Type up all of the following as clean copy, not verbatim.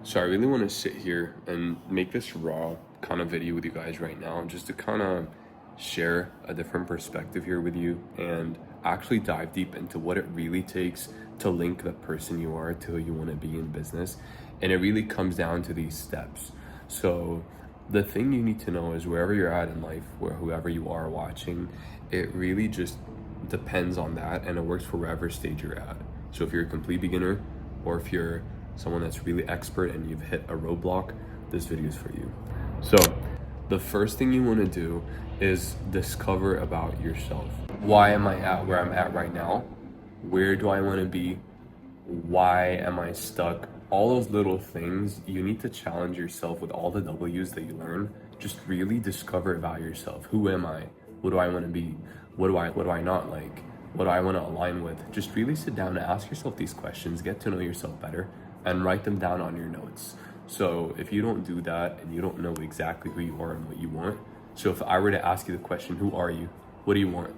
So I really want to sit here and make this raw kind of video with you guys right now, just to kind of share a different perspective here with you and actually dive deep into what it really takes to link the person you are to who you want to be in business. And it really comes down to these steps. So the thing you need to know is wherever you're at in life, where whoever you are watching, it really just depends on that, and it works for wherever stage you're at. So if you're a complete beginner, or if you're someone that's really expert and you've hit a roadblock, this video is for you. So the first thing you want to do is discover about yourself. Why am I at where I'm at right now? Where do I want to be? Why am I stuck? All those little things, you need to challenge yourself with all the W's that you learn. Just really discover about yourself. Who am I? What do I want to be? What do I not like? What do I want to align with? Just really sit down and ask yourself these questions, get to know yourself better, and write them down on your notes. So if you don't do that and you don't know exactly who you are and what you want, so if I were to ask you the question, who are you? What do you want?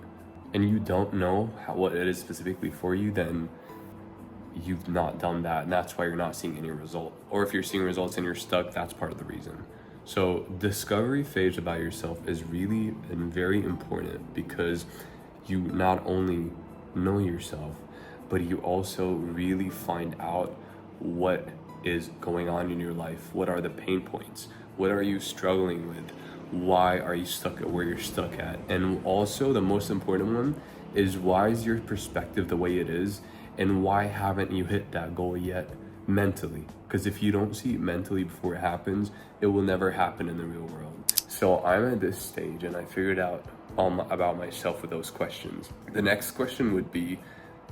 And you don't know what it is specifically for you, then you've not done that, and that's why you're not seeing any result. Or if you're seeing results and you're stuck, that's part of the reason. So discovery phase about yourself is really and very important, because you not only know yourself, but you also really find out what is going on in your life. What are the pain points? What are you struggling with? Why are you stuck at where you're stuck at? And also the most important one is, why is your perspective the way it is? And why haven't you hit that goal yet mentally? Because if you don't see it mentally before it happens, it will never happen in the real world. So I'm at this stage and I figured out about myself with those questions. The next question would be,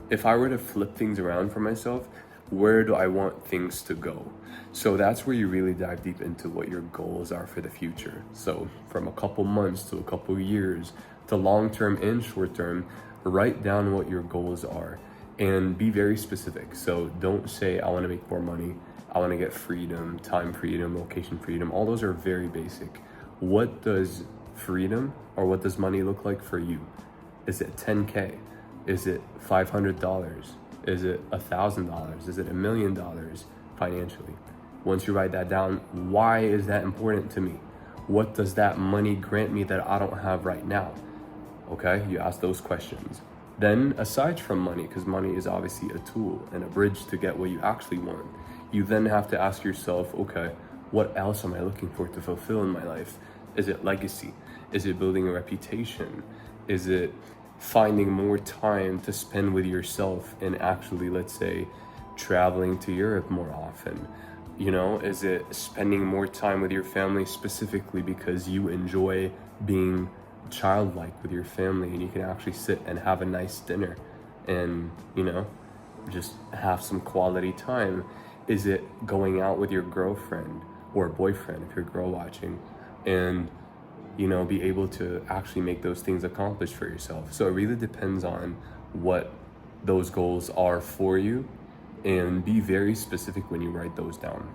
if I were to flip things around for myself, where do I want things to go? So that's where you really dive deep into what your goals are for the future. So from a couple months to a couple years to long-term and short-term, write down what your goals are and be very specific. So don't say, I want to make more money, I want to get freedom, time freedom, location freedom. All those are very basic. What does freedom or what does money look like for you? Is it 10K? Is it $500? Is it $1,000? Is it $1 million financially? Once you write that down, why is that important to me? What does that money grant me that I don't have right now? Okay, you ask those questions. Then aside from money, because money is obviously a tool and a bridge to get what you actually want, you then have to ask yourself, okay, what else am I looking for to fulfill in my life? Is it legacy? Is it building a reputation? Is it finding more time to spend with yourself and actually, let's say, traveling to Europe more often? You know, is it spending more time with your family specifically because you enjoy being childlike with your family and you can actually sit and have a nice dinner and, you know, just have some quality time? Is it going out with your girlfriend or boyfriend if you're girl watching and, you know, be able to actually make those things accomplished for yourself? So it really depends on what those goals are for you, and be very specific when you write those down.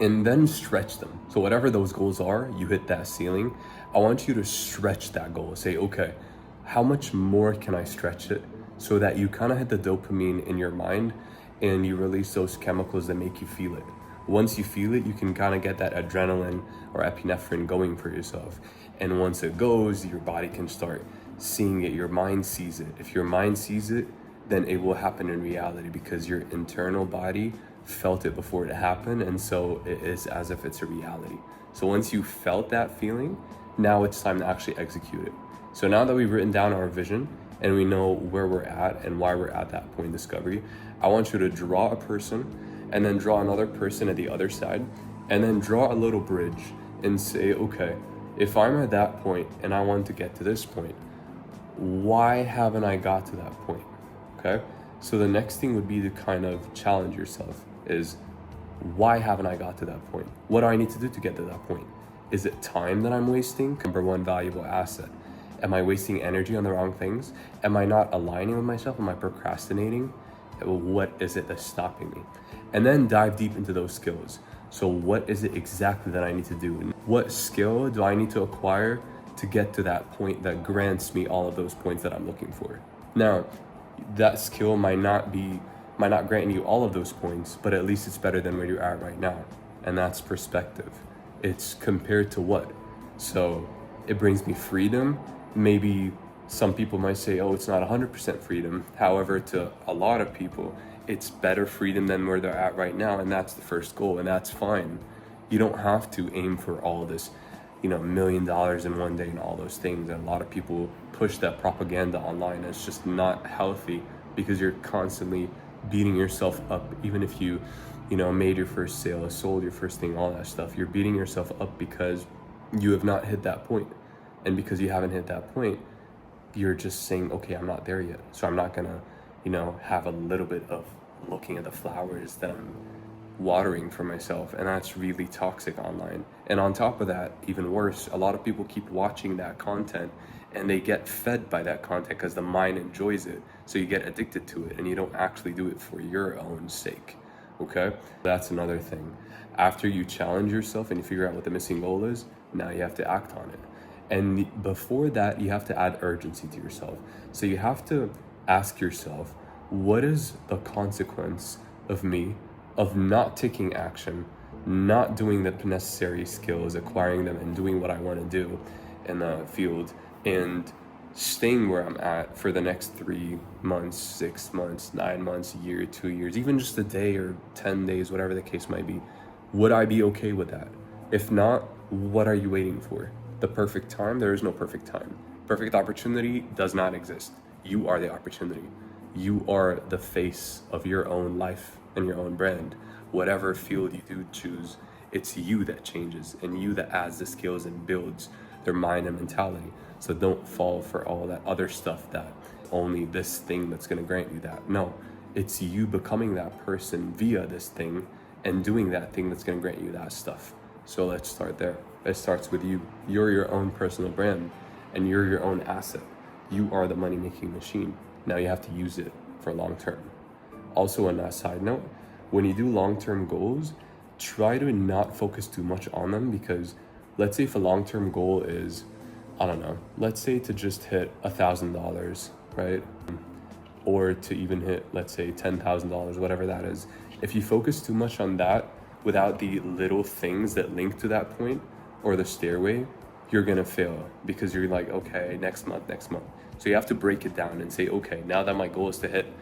And then stretch them. So whatever those goals are, you hit that ceiling. I want you to stretch that goal. Say, okay, how much more can I stretch it, so that you kind of hit the dopamine in your mind and you release those chemicals that make you feel it. Once you feel it, you can kind of get that adrenaline or epinephrine going for yourself. And once it goes, your body can start seeing it. Your mind sees it. If your mind sees it, then it will happen in reality, because your internal body felt it before it happened. And so it is as if it's a reality. So once you felt that feeling, now it's time to actually execute it. So now that we've written down our vision and we know where we're at and why we're at that point in discovery, I want you to draw a person and then draw another person at the other side, and then draw a little bridge and say, okay, if I'm at that point and I want to get to this point, why haven't I got to that point? Okay, so the next thing would be to kind of challenge yourself is, why haven't I got to that point? What do I need to do to get to that point? Is it time that I'm wasting? Number one valuable asset. Am I wasting energy on the wrong things? Am I not aligning with myself? Am I procrastinating? What is it that's stopping me? And then dive deep into those skills. So what is it exactly that I need to do? What skill do I need to acquire to get to that point that grants me all of those points that I'm looking for? Now, that skill might not be might not grant you all of those points, but at least it's better than where you're at right now. And that's perspective. It's compared to what? So it brings me freedom. Maybe some people might say, oh, it's not 100% freedom. However, to a lot of people, it's better freedom than where they're at right now. And that's the first goal, and that's fine. You don't have to aim for all this, $1 million in one day and all those things. And a lot of people push that propaganda online. It's just not healthy, because you're constantly beating yourself up. Even if you made your first sale, sold your first thing, all that stuff, you're beating yourself up because you have not hit that point. And because you haven't hit that point, you're just saying, okay, I'm not there yet, so I'm not gonna have a little bit of looking at the flowers that I'm watering for myself. And that's really toxic online. And on top of that, even worse, a lot of people keep watching that content and they get fed by that content because the mind enjoys it, so you get addicted to it and you don't actually do it for your own sake. Okay, that's another thing. After you challenge yourself and you figure out what the missing goal is, now you have to act on it. And before that, you have to add urgency to yourself. So you have to ask yourself, what is the consequence of me of not taking action, not doing the necessary skills, acquiring them, and doing what I want to do in the field, and staying where I'm at for the next 3 months, 6 months, 9 months, a year, 2 years, even just a day or 10 days, whatever the case might be. Would I be okay with that? If not, what are you waiting for? The perfect time? There is no perfect time. Perfect opportunity does not exist. You are the opportunity. You are the face of your own life and your own brand. Whatever field you do choose, it's you that changes and you that adds the skills and builds their mind and mentality. So don't fall for all that other stuff that only this thing that's going to grant you that. No, it's you becoming that person via this thing and doing that thing that's going to grant you that stuff. So let's start there. It starts with you. You're your own personal brand and you're your own asset. You are the money-making machine. Now you have to use it for long term. Also, on that side note, when you do long-term goals, try to not focus too much on them, because let's say if a long-term goal is, I don't know, let's say to just hit $1,000, right? Or to even hit, let's say $10,000, whatever that is. If you focus too much on that without the little things that link to that point or the stairway, you're gonna fail, because you're like, okay, next month. So you have to break it down and say, okay, now that my goal is to hit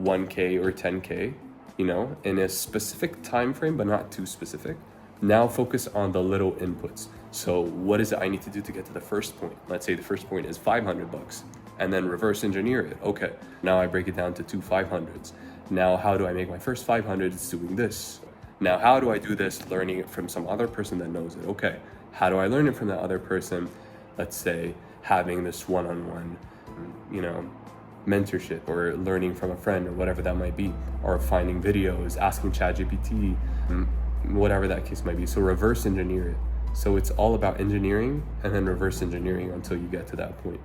1K or 10K, in a specific time frame, but not too specific. Now focus on the little inputs. So what is it I need to do to get to the first point? Let's say the first point is $500, and then reverse engineer it. Okay, now I break it down to two 500s. Now how do I make my first 500s doing this? Now how do I do this learning it from some other person that knows it? Okay, how do I learn it from that other person? Let's say having this one-on-one, mentorship, or learning from a friend, or whatever that might be, or finding videos, asking ChatGPT, whatever that case might be. So reverse engineer it. So it's all about engineering and then reverse engineering until you get to that point.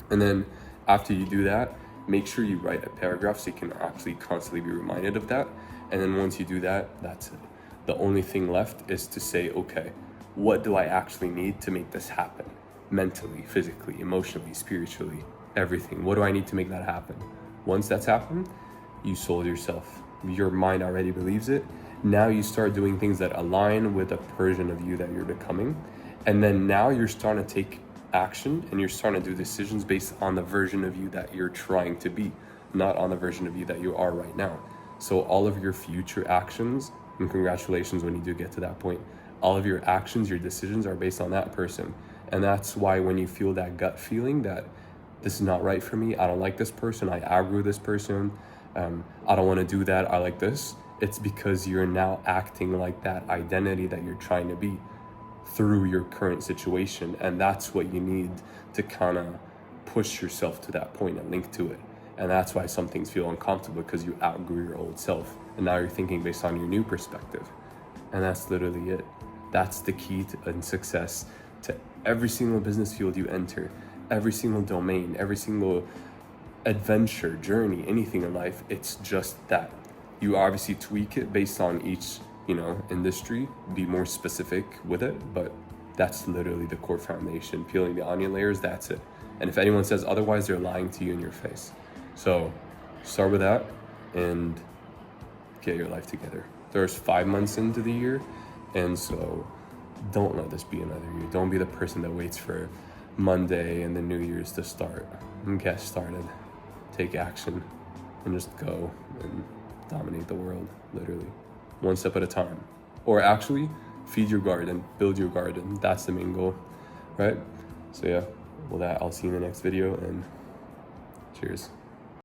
And then after you do that, make sure you write a paragraph so you can actually constantly be reminded of that. And then once you do that, that's it. The only thing left is to say, okay, what do I actually need to make this happen? Mentally, physically, emotionally, spiritually, everything. What do I need to make that happen? Once that's happened, you sold yourself. Your mind already believes it. Now you start doing things that align with the version of you that you're becoming. And then now you're starting to take action and you're starting to do decisions based on the version of you that you're trying to be, not on the version of you that you are right now. So all of your future actions, and congratulations when you do get to that point, all of your actions, your decisions are based on that person. And that's why when you feel that gut feeling that this is not right for me, I don't like this person, I agree with this person, I don't want to do that, I like this, it's because you're now acting like that identity that you're trying to be through your current situation. And that's what you need to kind of push yourself to that point and link to it. And that's why some things feel uncomfortable, because you outgrew your old self and now you're thinking based on your new perspective. And that's literally it. That's the key to success to every single business field you enter, every single domain, every single adventure, journey, anything in life. It's just that. You obviously tweak it based on each, industry, be more specific with it, but that's literally the core foundation. Peeling the onion layers, that's it. And if anyone says otherwise, they're lying to you in your face. So start with that. and get your life together. There's 5 months into the year, and so don't let this be another year. Don't be the person that waits for Monday and the New Year's to start. Get started, take action, and just go and dominate the world, literally, one step at a time. Or actually, feed your garden, build your garden. That's the main goal, right? So yeah, well, I'll see you in the next video, and cheers.